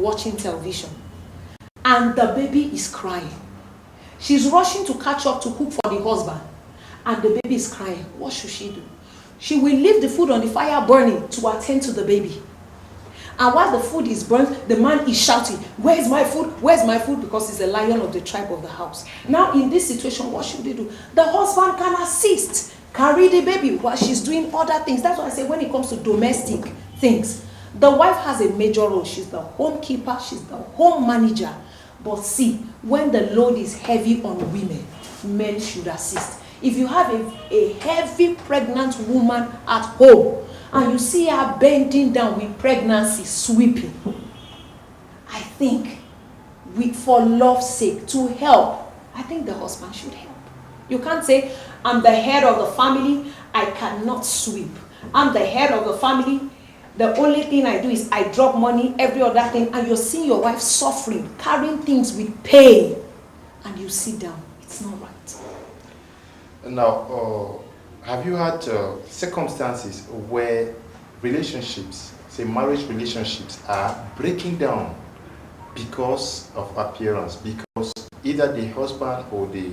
watching television, and the baby is crying. She's rushing to catch up to cook for the husband, and the baby is crying. What should she do? She will leave the food on the fire burning to attend to the baby. And while the food is burnt, the man is shouting, "Where's my food? Where's my food?" Because he's a lion of the tribe of the house. Now, in this situation, what should they do? The husband can assist, carry the baby while she's doing other things. That's why I say when it comes to domestic things, the wife has a major role. She's the home keeper, she's the home manager. But see, when the load is heavy on women, men should assist. If you have a heavy pregnant woman at home, and you see her bending down with pregnancy, sweeping, I think, for love's sake, to help, I think the husband should help. You can't say, "I'm the head of the family, I cannot sweep. I'm the head of the family, the only thing I do is I drop money, every other thing," and you're seeing your wife suffering, carrying things with pain, and you sit down. It's not right. Now, have you had circumstances where relationships, say marriage relationships, are breaking down because of appearance, because either the husband or the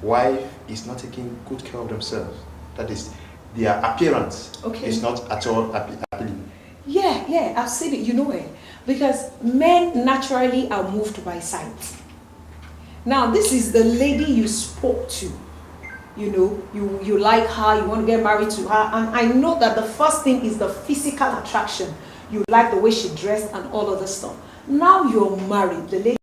wife is not taking good care of themselves? That is, their appearance is not at all appealing. Yeah, I've seen it, because men naturally are moved by sight. Now, this is the lady you spoke to. You like her, you want to get married to her, and I know that the first thing is the physical attraction. You like the way she dressed and all of this stuff. Now you're married, the lady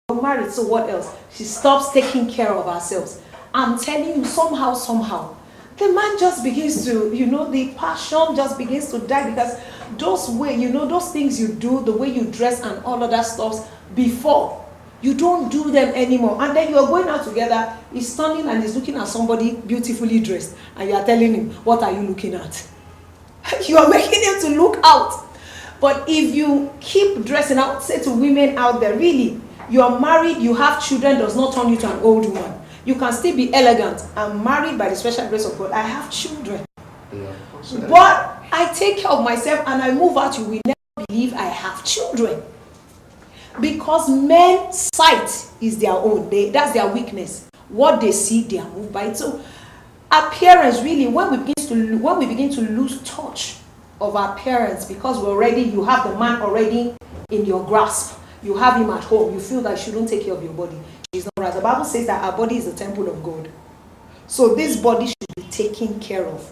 you're married, so what else? She stops taking care of herself. I'm telling you, somehow, the man just begins to, the passion just begins to die, because those things you do, the way you dress and all of that stuff before, you don't do them anymore. And then you're going out together, he's standing and he's looking at somebody beautifully dressed, and you are telling him, "What are you looking at?" You are making him to look out. But if you keep dressing, I would say to women out there, really, you are married, you have children, does not turn you to an old woman. You can still be elegant. I'm married by the special grace of God. I have children. Yeah. But I take care of myself and I move out. You will never believe I have children. Because men's sight is their own. That's their weakness. What they see, they are moved by it. So appearance, really, when we begin to lose touch of our appearance, because you have the man already in your grasp. You have him at home. You feel that you shouldn't take care of your body. It's not right. The Bible says that our body is a temple of God. So this body should be taken care of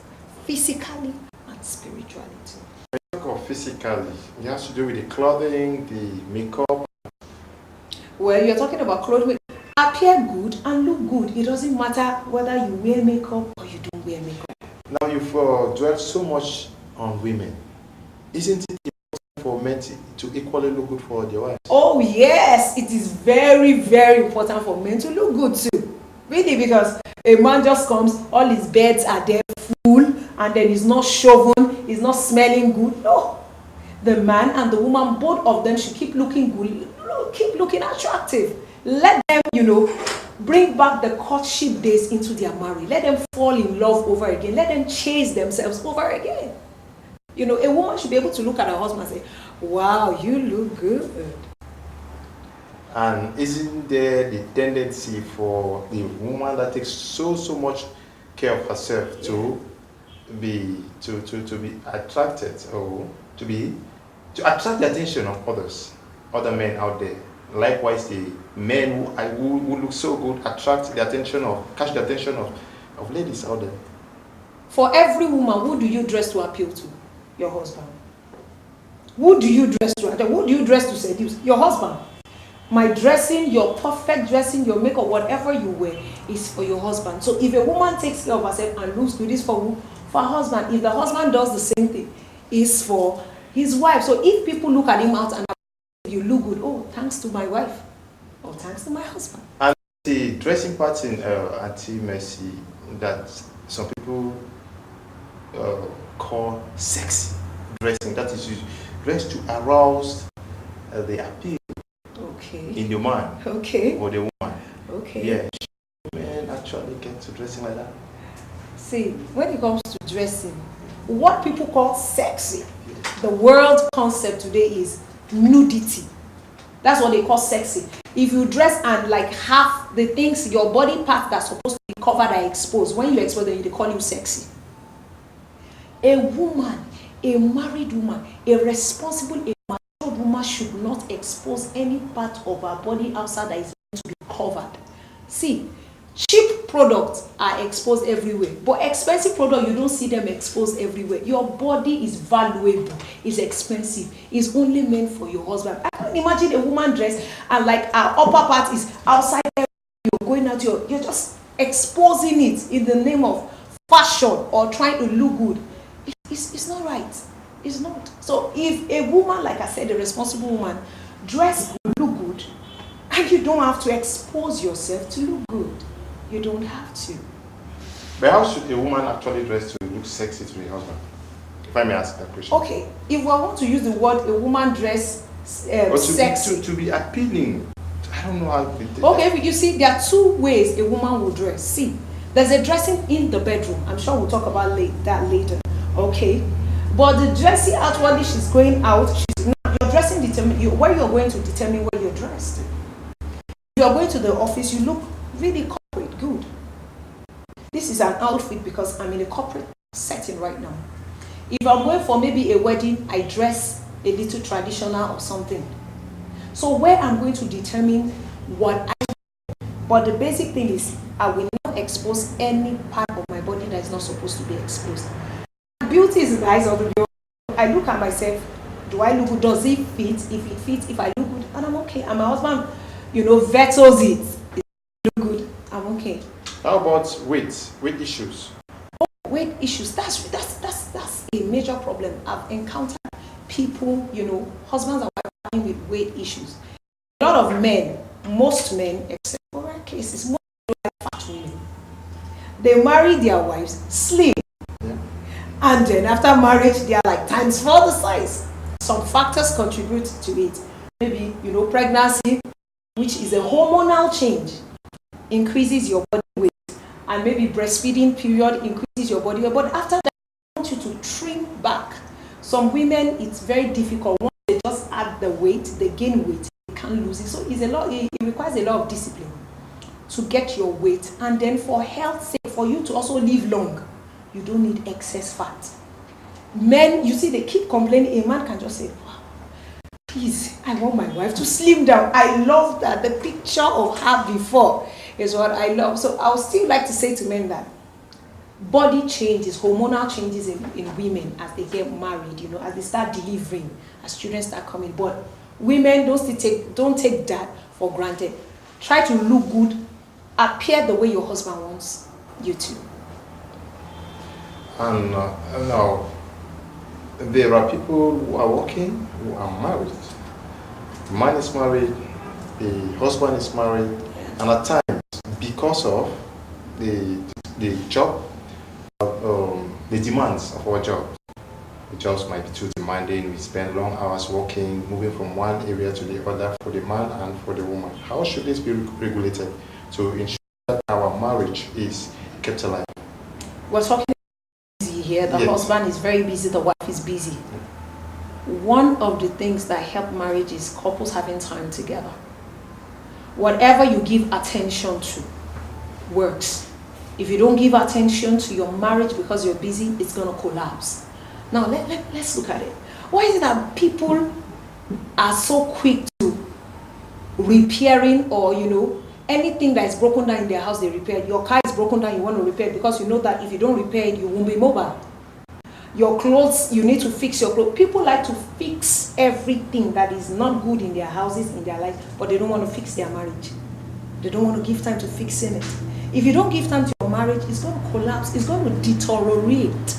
physically and spiritually too. When you talk of physically, it has to do with the clothing, the makeup. Well, you're talking about clothing. Appear good and look good. It doesn't matter whether you wear makeup or you don't wear makeup. Now you've dwelt so much on women. Isn't it important for men to equally look good for their wives? Oh yes, it is very, very important for men to look good too. Really, because a man just comes, all his beds are there full, and then he's not shown, he's not smelling good. No. The man and the woman, both of them should keep looking good, keep looking attractive. Let them, bring back the courtship days into their marriage. Let them fall in love over again. Let them chase themselves over again. A woman should be able to look at her husband and say, "Wow, you look good." And isn't there the tendency for the woman that takes so much care of herself to be attracted, or to attract the attention of other men out there? Likewise, the men who look so good catch the attention of ladies out there. For every woman, who do you dress to appeal to? Your husband. Who do you dress to? Who do you dress to seduce? Your husband. My dressing, your perfect dressing, your makeup, whatever you wear is for your husband. So if a woman takes care of herself and looks good, it's for who? For her husband. If the husband does the same thing, it's for his wife. So if people look at him out and you look good, oh, thanks to my wife, or thanks to my husband. And the dressing pattern, Auntie Mercy, that some people call sexy dressing, that is dressed to arouse the appeal in the man or the woman. Yeah, men actually get to dressing like that. See, when it comes to dressing, what people call sexy, the world concept today is nudity. That's what they call sexy. If you dress and like half the things, your body part that's supposed to be covered are exposed, when you expose them, they call you sexy. A woman, a married woman, a responsible, a matured woman should not expose any part of her body outside that is meant to be covered. See, cheap products are exposed everywhere, but expensive products, you don't see them exposed everywhere. Your body is valuable, is expensive, is only meant for your husband. I can't imagine a woman dress and like her upper part is outside, you're going out, you're just exposing it in the name of fashion or trying to look good. It's not right. It's not. So if a woman, like I said, a responsible woman, dress to look good, and you don't have to expose yourself to look good. You don't have to. But how should a woman actually dress to look sexy to her husband? If I may ask that question. Okay, if we want to use the word a woman dress sexy. To be appealing. I don't know how to Okay, you see, there are two ways a woman will dress. See, there's a dressing in the bedroom. I'm sure we'll talk about that later. Okay, but the dressing outwardly, she's going out. She's not. You're dressing where you're going to determine where you're dressed. If you're going to the office, you look really corporate, good. This is an outfit because I'm in a corporate setting right now. If I'm going for maybe a wedding, I dress a little traditional or something. So where I'm going to determine what but the basic thing is I will not expose any part of my body that is not supposed to be exposed. Beauty is in the eyes of the beholder. I look at myself, do I look good? Does it fit? If it fits, if I look good, and I'm okay. And my husband, vetoes it. If I look good, I'm okay. How about weight issues? Oh, weight issues. That's a major problem. I've encountered people, husbands and wives having with weight issues. A lot of men, most men, except for rare cases, most like fat women. They marry their wives slim. Yeah. And then after marriage, they are like times 4 the size. Some factors contribute to it. Maybe, pregnancy, which is a hormonal change, increases your body weight. And maybe breastfeeding period increases your body weight. But after that, I want you to trim back. Some women, it's very difficult. Once they just add the weight, they gain weight, they can't lose it. So it requires a lot of discipline to get your weight. And then for health's sake, for you to also live long, you don't need excess fat. Men, you see, they keep complaining. A man can just say, wow, please, I want my wife to slim down. I love that. The picture of her before is what I love. So I would still like to say to men that body changes, hormonal changes in women as they get married, as they start delivering, as children start coming. But women don't take that for granted. Try to look good, appear the way your husband wants you to. And now, there are people who are working, who are married. The man is married, the husband is married, and at times, because of the job, the demands of our job, the jobs might be too demanding. We spend long hours working, moving from one area to the other for the man and for the woman. How should this be regulated to ensure that our marriage is kept alive? We're talking busy here. The husband is very busy, the wife is busy. One of the things that help marriage is couples having time together. Whatever you give attention to works. If you don't give attention to your marriage because you're busy, it's going to collapse. Now, let's look at it. Why is it that people are so quick to repairing or, anything that is broken down in their house, they repair? Your car is broken down, you want to repair because you know that if you don't repair it, you won't be mobile. Your clothes, you need to fix your clothes. People like to fix everything that is not good in their houses, in their life, but they don't want to fix their marriage. They don't want to give time to fixing it. If you don't give time to your marriage, it's going to collapse. It's going to deteriorate.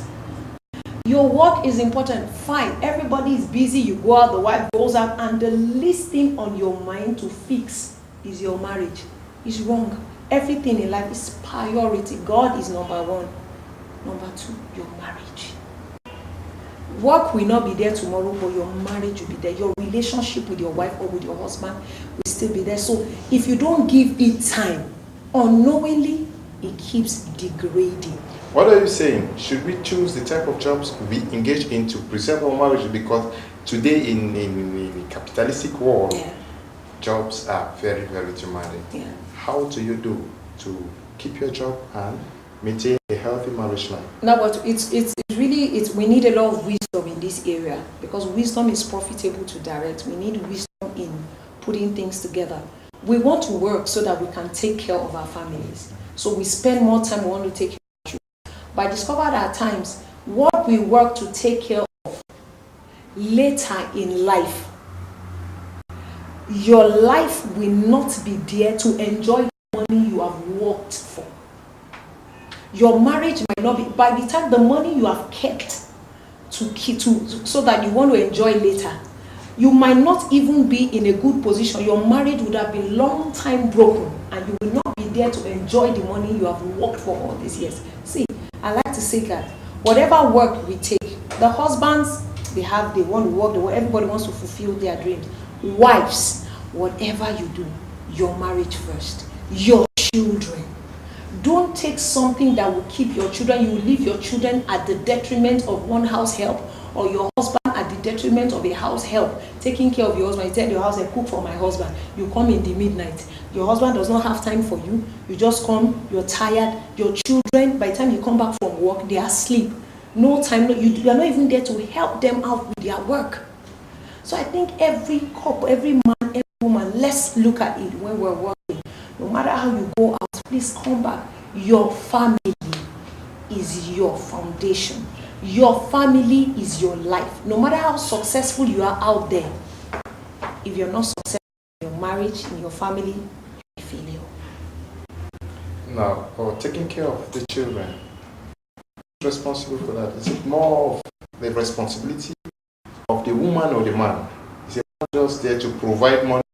Your work is important. Fine. Everybody is busy. You go out, the wife goes out, and the least thing on your mind to fix is your marriage. It's wrong. Everything in life is priority. God is number 1. Number 2, your marriage. Work will not be there tomorrow, but your marriage will be there. Your relationship with your wife or with your husband will still be there. So if you don't give it time, unknowingly, it keeps degrading. What are you saying? Should we choose the type of jobs we engage in to preserve our marriage? Because today in the capitalistic world, jobs are very, very demanding. Yeah. How do you do to keep your job and maintain a healthy marriage life? No, but it's really we need a lot of wisdom in this area, because wisdom is profitable to direct. We need wisdom in putting things together. We want to work so that we can take care of our families. So we spend more time, we want to take care of our children. But I discovered at times what we work to take care of later in life, your life will not be there to enjoy the money you have worked for. Your marriage might not be, by the time the money you have kept to keep so that you want to enjoy later, you might not even be in a good position. Your marriage would have been long time broken, and you will not be there to enjoy the money you have worked for all these years. See, I like to say that whatever work we take, the husbands, they want to work, everybody wants to fulfill their dreams. Wives, whatever you do, your marriage first, your children. Don't take something that will keep your children. You will leave your children at the detriment of one house help, or your husband at the detriment of a house help. Taking care of your husband, you tell your house, I cook for my husband. You come in the midnight. Your husband does not have time for you. You just come, you're tired. Your children, by the time you come back from work, they are asleep. No time, you are not even there to help them out with their work. So I think every couple, every man, every woman, let's look at it when we're working. No matter how you go out, please come back. Your family is your foundation. Your family is your life. No matter how successful you are out there, if you're not successful in your marriage, in your family, you're a failure. Now, for taking care of the children, who's responsible for that? Is it more of the responsibility of the woman or the man? Is it not just there to provide money